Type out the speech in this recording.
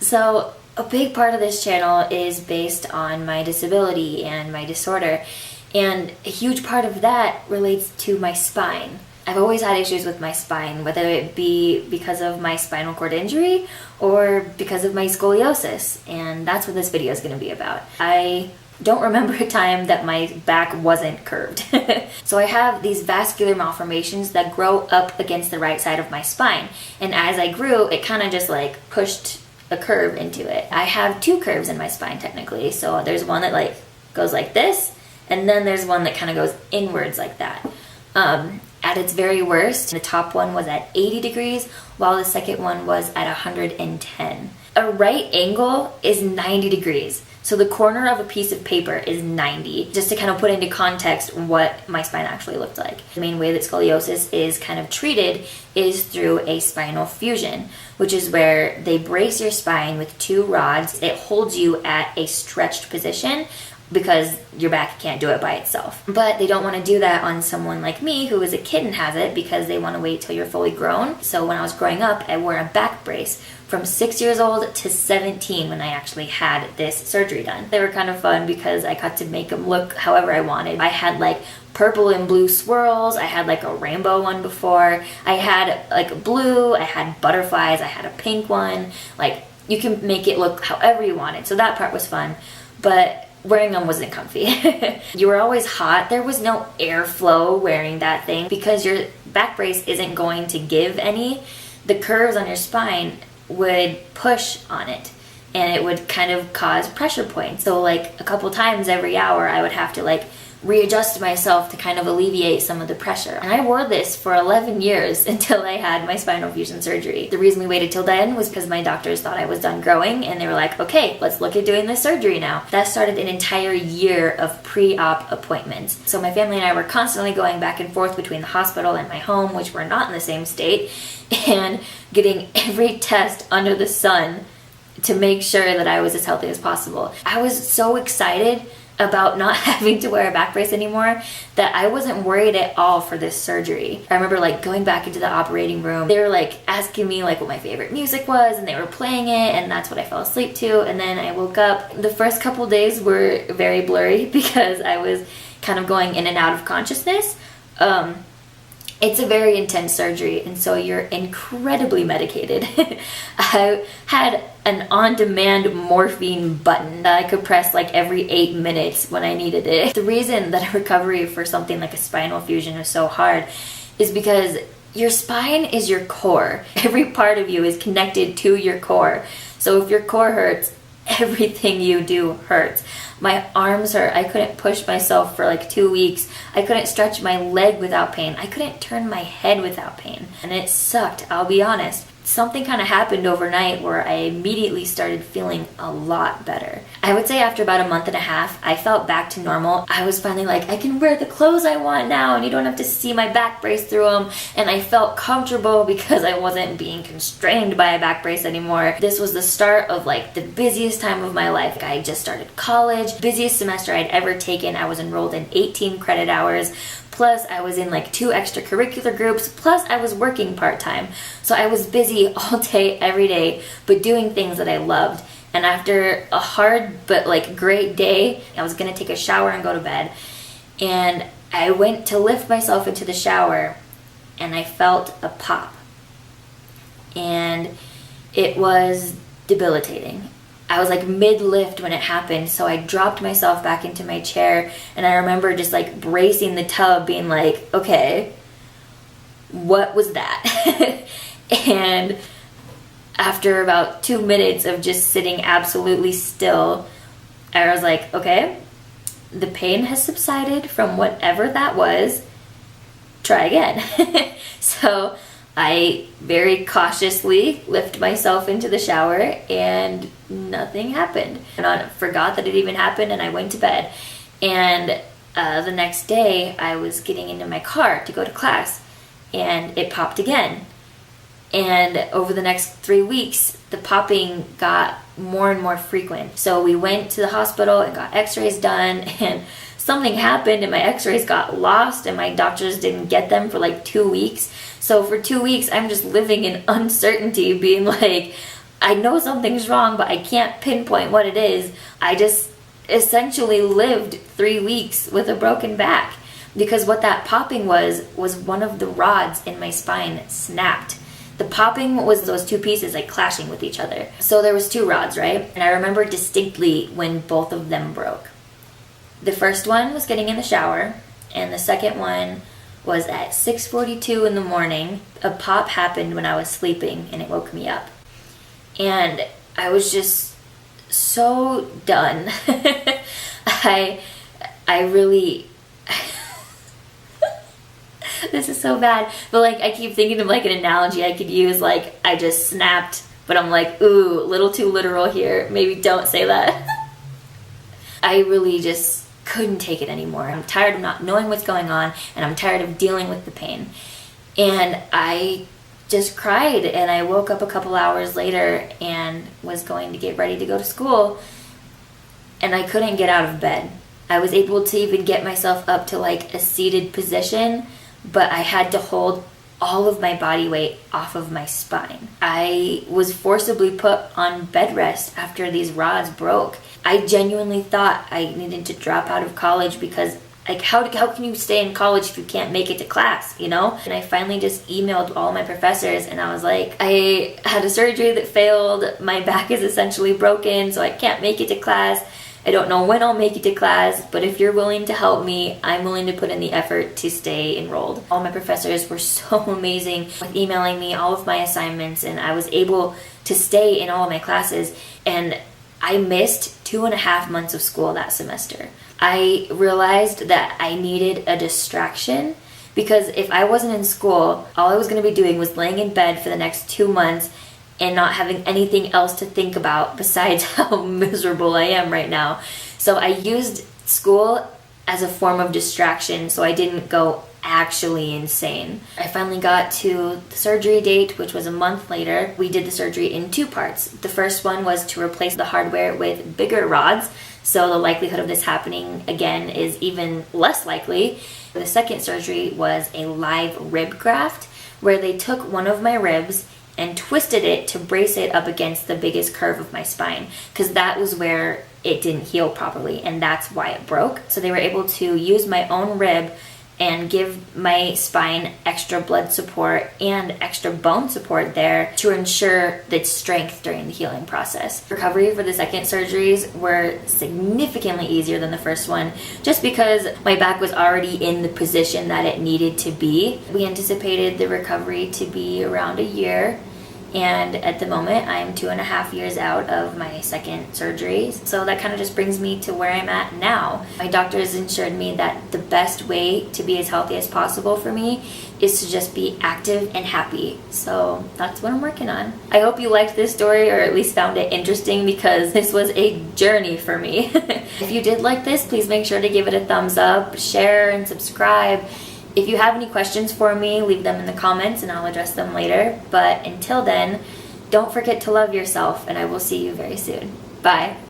So a big part of this channel is based on my disability and my disorder, and a huge part of that relates to my spine. I've always had issues with my spine, whether it be because of my spinal cord injury or because of my scoliosis, and that's what this video is going to be about. I don't remember a time that my back wasn't curved. So I have these vascular malformations that grow up against the right side of my spine, and as I grew, it kind of just like pushed a curve into it. I have two curves in my spine technically, so there's one that like goes like this, and then there's one that kind of goes inwards like that. At its very worst, the top one was at 80 degrees, while the second one was at 110. A right angle is 90 degrees. So the corner of a piece of paper is 90. Just to kind of put into context what my spine actually looked like. The main way that scoliosis is kind of treated is through a spinal fusion, which is where they brace your spine with two rods. It holds you at a stretched position because your back can't do it by itself. But they don't want to do that on someone like me who is a kid and has it, because they want to wait till you're fully grown. So when I was growing up, I wore a back brace from 6 years old to 17 when I actually had this surgery done. They were kind of fun because I got to make them look however I wanted. I had like purple and blue swirls. I had like a rainbow one before. I had like blue, I had butterflies, I had a pink one. Like, you can make it look however you wanted. So that part was fun. But wearing them wasn't comfy. You were always hot. There was no airflow wearing that thing because your back brace isn't going to give any. The curves on your spine would push on it, and it would kind of cause pressure points. So like a couple times every hour I would have to like readjust myself to kind of alleviate some of the pressure. And I wore this for 11 years until I had my spinal fusion surgery. The reason we waited till then was because my doctors thought I was done growing, and they were like, okay, let's look at doing this surgery now. That started an entire year of pre-op appointments. So my family and I were constantly going back and forth between the hospital and my home, which were not in the same state, and getting every test under the sun to make sure that I was as healthy as possible. I was so excited about not having to wear a back brace anymore that I wasn't worried at all for this surgery. I remember like going back into the operating room, they were like asking me like what my favorite music was, and they were playing it, and that's what I fell asleep to. And then I woke up. The first couple days were very blurry because I was kind of going in and out of consciousness. It's a very intense surgery, and so you're incredibly medicated. I had an on-demand morphine button that I could press like every 8 minutes when I needed it. The reason that a recovery for something like a spinal fusion is so hard is because your spine is your core. Every part of you is connected to your core. So if your core hurts, everything you do hurts. My arms hurt. I couldn't push myself for like 2 weeks. I couldn't stretch my leg without pain. I couldn't turn my head without pain. And it sucked, I'll be honest. Something kind of happened overnight where I immediately started feeling a lot better. I would say after about a month and a half, I felt back to normal. I was finally like, I can wear the clothes I want now, and you don't have to see my back brace through them. And I felt comfortable because I wasn't being constrained by a back brace anymore. This was the start of like the busiest time of my life. I just started college, busiest semester I'd ever taken. I was enrolled in 18 credit hours. Plus, I was in like 2 extracurricular groups, plus I was working part-time. So I was busy all day, every day, but doing things that I loved. And after a hard but like great day, I was gonna take a shower and go to bed. And I went to lift myself into the shower, and I felt a pop. And it was debilitating. I was like mid-lift when it happened, so I dropped myself back into my chair, and I remember just like bracing the tub, being like, okay, what was that? And after about 2 minutes of just sitting absolutely still, I was like, okay, the pain has subsided from whatever that was. Try again. So I very cautiously lift myself into the shower, and nothing happened. And I forgot that it even happened, and I went to bed. And the next day, I was getting into my car to go to class, and it popped again. And over the next 3 weeks, the popping got more and more frequent. So we went to the hospital and got x-rays done, and something happened and my x-rays got lost, and my doctors didn't get them for like 2 weeks. So for 2 weeks, I'm just living in uncertainty, being like, I know something's wrong, but I can't pinpoint what it is. I just essentially lived 3 weeks with a broken back because what that popping was one of the rods in my spine snapped. The popping was those two pieces like clashing with each other. So there was two rods, right? And I remember distinctly when both of them broke. The first one was getting in the shower, and the second one was at 6:42 in the morning. A pop happened when I was sleeping, and it woke me up. And I was just so done. I really this is so bad, but like I keep thinking of like an analogy I could use, like I just snapped, but I'm like, ooh, a little too literal here, maybe don't say that. I really just couldn't take it anymore. I'm tired of not knowing what's going on, and I'm tired of dealing with the pain. And I just cried, and I woke up a couple hours later and was going to get ready to go to school, and I couldn't get out of bed. I was able to even get myself up to like a seated position, but I had to hold all of my body weight off of my spine. I was forcibly put on bed rest after these rods broke. I genuinely thought I needed to drop out of college because like how can you stay in college if you can't make it to class, you know? And I finally just emailed all my professors and I was like, I had a surgery that failed, my back is essentially broken, so I can't make it to class. I don't know when I'll make it to class, but if you're willing to help me, I'm willing to put in the effort to stay enrolled. All my professors were so amazing with emailing me all of my assignments, and I was able to stay in all of my classes. And I missed 2.5 months of school that semester. I realized that I needed a distraction because if I wasn't in school, all I was going to be doing was laying in bed for the next 2 months and not having anything else to think about besides how miserable I am right now. So I used school as a form of distraction so I didn't go actually insane. I finally got to the surgery date, which was a month later. We did the surgery in 2 parts. The first one was to replace the hardware with bigger rods, so the likelihood of this happening again is even less likely. The second surgery was a live rib graft, where they took one of my ribs and twisted it to brace it up against the biggest curve of my spine, because that was where it didn't heal properly, and that's why it broke. So they were able to use my own rib and give my spine extra blood support and extra bone support there to ensure its strength during the healing process. Recovery for the second surgeries were significantly easier than the first one, just because my back was already in the position that it needed to be. We anticipated the recovery to be around a year, and at the moment I'm 2.5 years out of my second surgery, so that kind of just brings me to where I'm at now. My doctors assured me that the best way to be as healthy as possible for me is to just be active and happy, so that's what I'm working on. I hope you liked this story, or at least found it interesting, because this was a journey for me. If you did like this, please make sure to give it a thumbs up, share, and subscribe. If you have any questions for me, leave them in the comments and I'll address them later. But until then, don't forget to love yourself, and I will see you very soon. Bye.